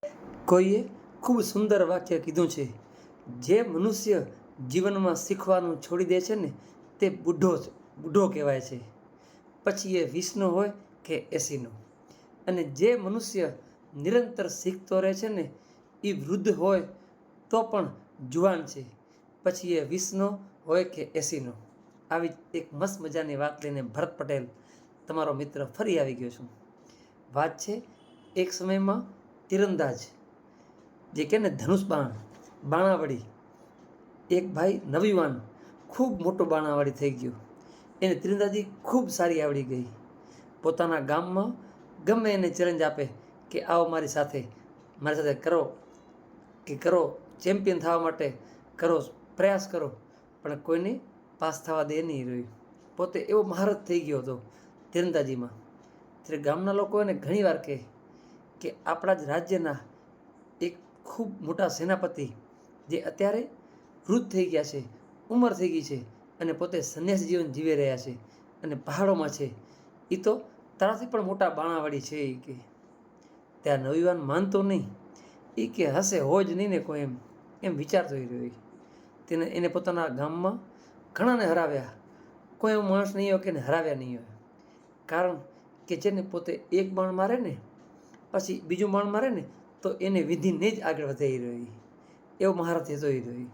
કોઈએ ખૂબ સુંદર વાક્ય કીધું છે, જે મનુષ્ય જીવનમાં શીખવાનું છોડી દે છે ને તે બુઢો કહેવાય છે, પછી એ 20નો હોય કે 80નો. અને જે મનુષ્ય નિરંતર શીખતો રહે છે ને એ વૃદ્ધ હોય તો પણ જુવાન છે, પછી એ 20નો હોય કે 80નો. આવી એક મસ્ત મજાની વાત લઈને ભરત પટેલ તમારો મિત્ર ફરી આવી ગયો છું. વાત છે એક સમયમાં તીરંદાજ, જે કે ને ધનુષ બાણાવડી, એક ભાઈ નવીવાન ખૂબ મોટો બાણાવાળી થઈ ગયો. એને તીરંદાજી ખૂબ સારી આવડી ગઈ. પોતાના ગામમાં ગમે એને ચેલેન્જ આપે કે આવો મારી સાથે કરો ચેમ્પિયન થવા માટે કરો, પ્રયાસ કરો, પણ કોઈને પાસ થવા દે નહીં રહ્યું. પોતે એવો મહારથ થઈ ગયો હતો તીરંદાજીમાં. ત્યારે ગામના લોકો એને ઘણીવાર કહે કે આપણા જ રાજ્યના એક ખૂબ મોટા સેનાપતિ, જે અત્યારે વૃદ્ધ થઈ ગયા છે, ઉંમર થઈ ગઈ છે અને પોતે સંન્યાસી જીવન જીવી રહ્યા છે અને પહાડોમાં છે, એ તો તારાથી પણ મોટા બાણાવાળી છે. એ કે ત્યાં નવીવાન માનતો નહીં. એ કે હશે હોય જ નહીં ને કોઈ, એમ વિચારતો રહ્યો. એને પોતાના ગામમાં ઘણાને હરાવ્યા. કોઈ એવો માણસ નહીં હોય કે એને હરાવ્યા નહીં હોય. કારણ કે જેને પોતે એક બાણ મારે ને પછી બીજું બાણ મારે ને તો એને વિધિને જ આગળ વધારી રહ્યો. એવો મહારથી હતો એ રહ્યો.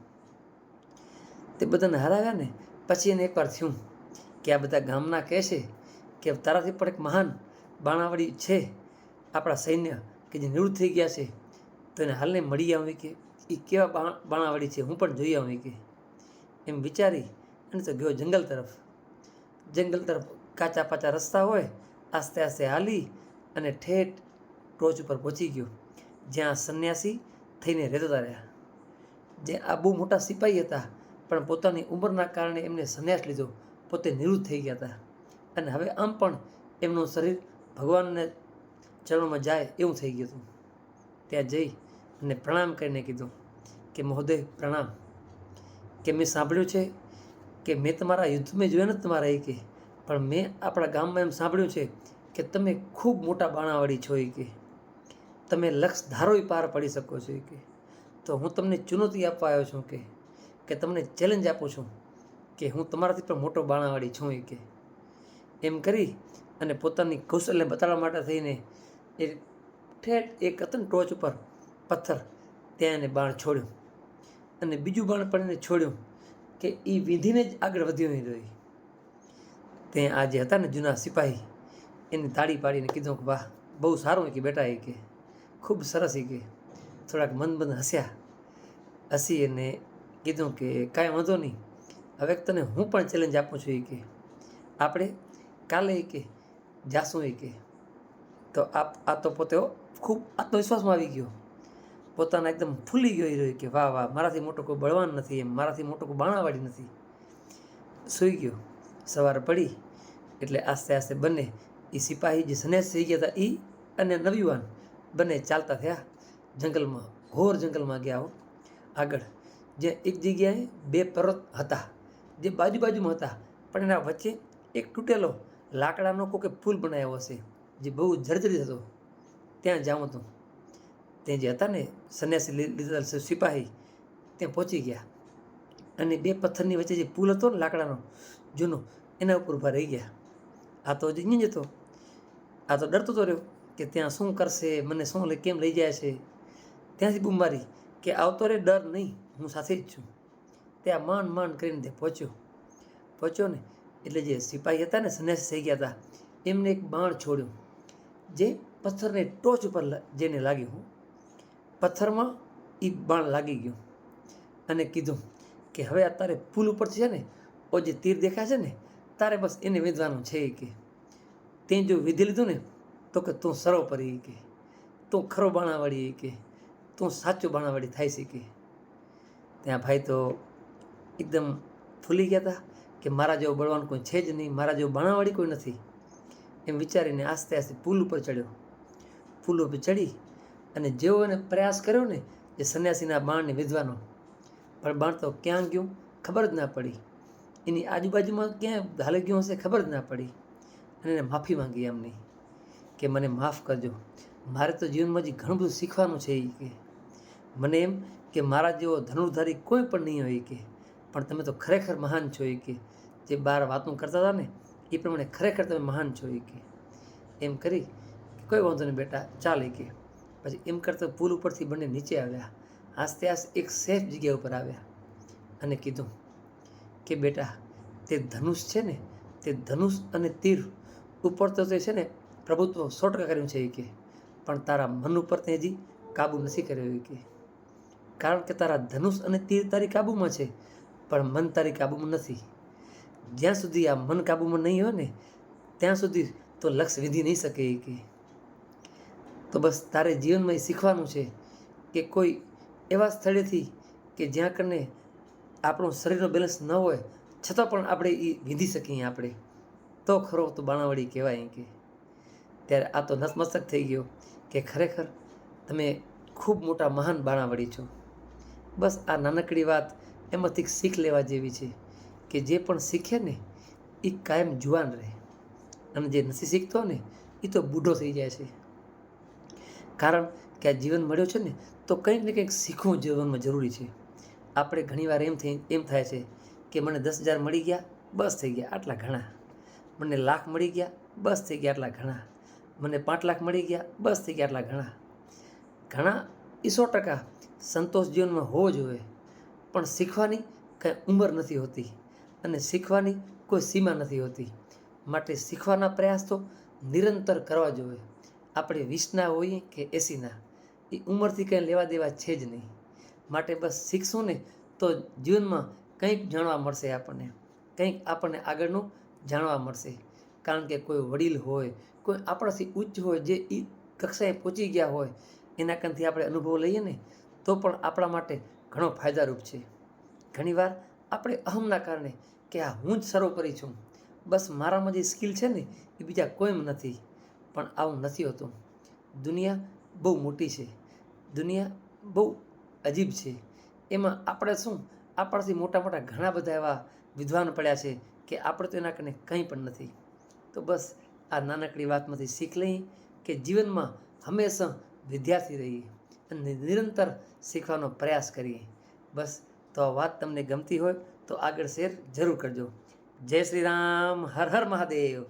તે બધાને હરાવ્યા ને પછી એને એકવાર થયું કે આ બધા ગામના કહે છે કે તારાથી પણ એક મહાન બાણાવાળી છે આપણા સૈન્ય, કે જે નિવૃત્ત થઈ ગયા છે, તો એને હાલને મળી આવી કે એ કેવા બાણાવાળી છે, હું પણ જોઈ આવી કે. એમ વિચારી અને તો ગયો જંગલ તરફ. કાચા પાચા રસ્તા હોય, આસ્તે આસ્તે હાલી અને ઠેઠ ટોચ ઉપર પહોંચી ગયો, જ્યાં સંન્યાસી થઈને રહેતા રહ્યા. જે આ બહુ મોટા સિપાહી હતા, પણ પોતાની ઉંમરના કારણે એમને સંન્યાસ લીધો, પોતે નિવૃત્ત થઈ ગયા હતા. અને હવે આમ પણ એમનું શરીર ભગવાનને ચરણોમાં જાય એવું થઈ ગયું હતું. ત્યાં જઈ અને પ્રણામ કરીને કીધું કે મહોદય પ્રણામ, કે મેં સાંભળ્યું છે કે મેં તમારા યુદ્ધમાં જોયા નથી તમારા, એ કે પણ મેં આપણા ગામમાં એમ સાંભળ્યું છે કે તમે ખૂબ મોટા બાણાવાળી છો. એ કે તમે લક્ષ ધારો પાર પડી શકો છો. એ કે તો હું તમને ચુનૌતી આપવા આવ્યો છું કે તમને ચેલેન્જ આપું છું કે હું તમારાથી પણ મોટો બાણાવાળી છું. એ કે એમ કરી અને પોતાની કૌશલ્ય બતાવવા માટે થઈને એ ઠેઠ એક હતું ને ટોચ ઉપર પથ્થર, ત્યાં એને બાણ છોડ્યું અને બીજું બાણ પણ એને છોડ્યું કે એ વિધિને જ આગળ વધ્યો નહીં રહ્યો. ત્યાં આ જે હતા ને જૂના સિપાહી, એને તાળી પાડીને કીધું કે વાહ, બહુ સારું કે બેટા. એ કે ખૂબ સરસ. એ કે થોડાક મન હસી અને કીધું કે કાંઈ વાંધો નહીં, હવે તને હું પણ ચેલેન્જ આપું છું. એ કે આપણે કાલે એ કે જાશું. એ કે તો આ તો પોતે ખૂબ આત્મવિશ્વાસમાં આવી ગયો, પોતાના એકદમ ફૂલી ગયો એ રહ્યો કે વાહ વાહ, મારાથી મોટો કોઈ બળવાન નથી, એમ મારાથી મોટો કોઈ બાણાવાળી નથી. સૂઈ ગયો. સવાર પડી એટલે આસ્તે આસ્તે બંને એ સિપાહી જે સંન્યાસ થઈ ગયા હતા એ અને નવીવાન બંને ચાલતા થયા જંગલમાં, ઘોર જંગલમાં ગયા. આગળ જે એક જગ્યાએ બે પર્વત હતા જે બાજુમાં હતા, પણ એના વચ્ચે એક તૂટેલો લાકડાનો કોઈ પુલ બનાવ્યો હશે જે બહુ જર્જરિત હતો. ત્યાં જાઉં હતું. તે જે હતા ને સંન્યાસી લીધેલા સિપાહી, ત્યાં પહોંચી ગયા અને બે પથ્થરની વચ્ચે જે પુલ હતો ને લાકડાનો જૂનો, એના ઉપર ઊભા રહી ગયા. આ તો જ હતો, આ તો ડરતો તો રહ્યો કે ત્યાં શું કરશે, મને કેમ લઈ જાય છે. ત્યાંથી બૂમ મારી કે આવતો રે, ડર નહીં, હું સાથે જ છું. ત્યાં માંડ કરીને તે પહોંચ્યો ને એટલે જે સિપાહી હતા ને સંન્યાસી થઈ ગયા હતા, એમને એક બાણ છોડ્યું જે પથ્થરને ટોચ ઉપર જેને લાગ્યું, પથ્થરમાં એ બાણ લાગી ગયું અને કીધું કે હવે આ તારે પુલ ઉપરથી છે ને ઓ જે તીર દેખાય છે ને, તારે બસ એને વિંધવાનું છે. કે તે જો વિધી લીધું ને તો કે તું સર્વોપરી, કે તું ખરો બાણાવાળી, કે તું સાચું બાણાવાળી થાય છે. કે ત્યાં ભાઈ તો એકદમ ફૂલી ગયા હતા કે મારા જેવો બળવાન કોઈ છે જ નહીં, મારા જેવો બાણાવાળી કોઈ નથી. એમ વિચારીને આસ્તે આસ્તે પુલ ઉપર ચડ્યો. પુલ ઉપર ચડી અને જેવો એને પ્રયાસ કર્યો ને એ સંન્યાસીના બાણને વિધવાનો, પણ બાણ તો ક્યાં ગયું ખબર જ ના પડી. એની આજુબાજુમાં ક્યાં હાલી ગયું હશે ખબર જ ના પડી. અને એને માફી માંગી એમની કે મને માફ કરજો, મારે તો જીવનમાં હજી ઘણું બધું શીખવાનું છે એ કે મને એમ કે મારા જેવો ધનુર્ધારી કોઈ પણ નહીં હોય કે પણ તમે તો ખરેખર મહાન છો એ કે જે બાર વાતો કરતા હતા ને એ પ્રમાણે ખરેખર તમે મહાન છો એ કે એમ કરી કોઈ વાંધો નહીં બેટા ચાલે કે પછી એમ કરતાં પુલ ઉપરથી બંને નીચે આવ્યા આસ્તે આસ્તે એક સેફ જગ્યા ઉપર આવ્યા અને કીધું કે બેટા તે ધનુષ છે ને તે ધનુષ અને તીર ઉપર તો તે છે ને પ્રભુત્વ 100% કર્યું છે એ કે પણ તારા મન ઉપર તે હજી કાબુ નથી કર્યો એ કે કારણ કે તારા ધનુષ અને તીર તારી કાબૂમાં છે પણ મન તારી કાબૂમાં નથી જ્યાં સુધી આ મન કાબૂમાં નહીં હોય ને ત્યાં સુધી તો લક્ષ્ય વિંધી નહીં શકે એ કે તો બસ તારે જીવનમાં એ શીખવાનું છે કે કોઈ એવા સ્થળેથી કે જ્યાં કરીને આપણું શરીરનો બેલેન્સ ન હોય છતાં પણ આપણે એ વિંધી શકીએ આપણે તો ખરો તો બાણાવળી કહેવાય કે ત્યારે આ તો નતમસ્તક થઈ ગયો કે ખરેખર તમે ખૂબ મોટા મહાન બાણાવળી છો. બસ આ નાનકડી વાત એમાંથી શીખ લેવા જેવી છે કે જે પણ શીખે ને એ કાયમ જુવાન રહે અને જે નથી શીખતો ને એ તો બૂઢો થઈ જાય છે. કારણ કે આ જીવન મળ્યો છે ને તો કંઈક ને કંઈક શીખવું જીવનમાં જરૂરી છે. આપણે ઘણીવાર એમ થાય છે કે મને 10,000 મળી ગયા બસ થઈ ગયા આટલા ઘણા, મને લાખ મળી ગયા બસ થઈ ગયા આટલા ઘણા, મને 5 લાખ મળી ગયા બસ થઈ ગયા આટલા ઘણા. ઘણા એ 100% સંતોષ જીવનમાં હોવો જોઈએ પણ શીખવાની કાંઈ ઉંમર નથી હોતી અને શીખવાની કોઈ સીમા નથી હોતી. માટે શીખવાના પ્રયાસ તો નિરંતર કરવા જોઈએ. આપણે 20ના હોઈએ કે 80ના એ ઉંમરથી કંઈ લેવા દેવા છે જ નહીં. માટે બસ શીખશું ને તો જીવનમાં કંઈક જાણવા મળશે આપણને, કંઈક આપણને આગળનું જાણવા મળશે. કારણ કે કોઈ વડીલ હોય, કોઈ આપણાથી ઉચ્ચ હોય, જે એ કક્ષાએ પહોંચી ગયા હોય એના કારણથી આપણે અનુભવ લઈએ ને તો પણ આપણા માટે ઘણો ફાયદારૂપ છે. ઘણીવાર આપણે અહમના કારણે કે આ હું જ સર્વોપરી છું, બસ મારામાં જે સ્કિલ છે ને એ બીજા કોઈમાં નથી, પણ આવું નથી હોતું. દુનિયા બહુ મોટી છે, દુનિયા બહુ અજીબ છે. એમાં આપણે શું આપણાથી મોટા મોટા ઘણા બધા એવા વિદ્વાન પડ્યા છે કે આપણે તો એના કારણે કંઈ પણ નથી. તો બસ આ નાનકડી વાતમાંથી શીખ લઈએ કે જીવનમાં હંમેશા વિદ્યાર્થી રહીએ અને નિરંતર શીખવાનો પ્રયાસ કરીએ. બસ તો આ વાત તમને ગમતી હોય તો આગળ શેર જરૂર કરજો. જય શ્રી રામ, હર હર મહાદેવ.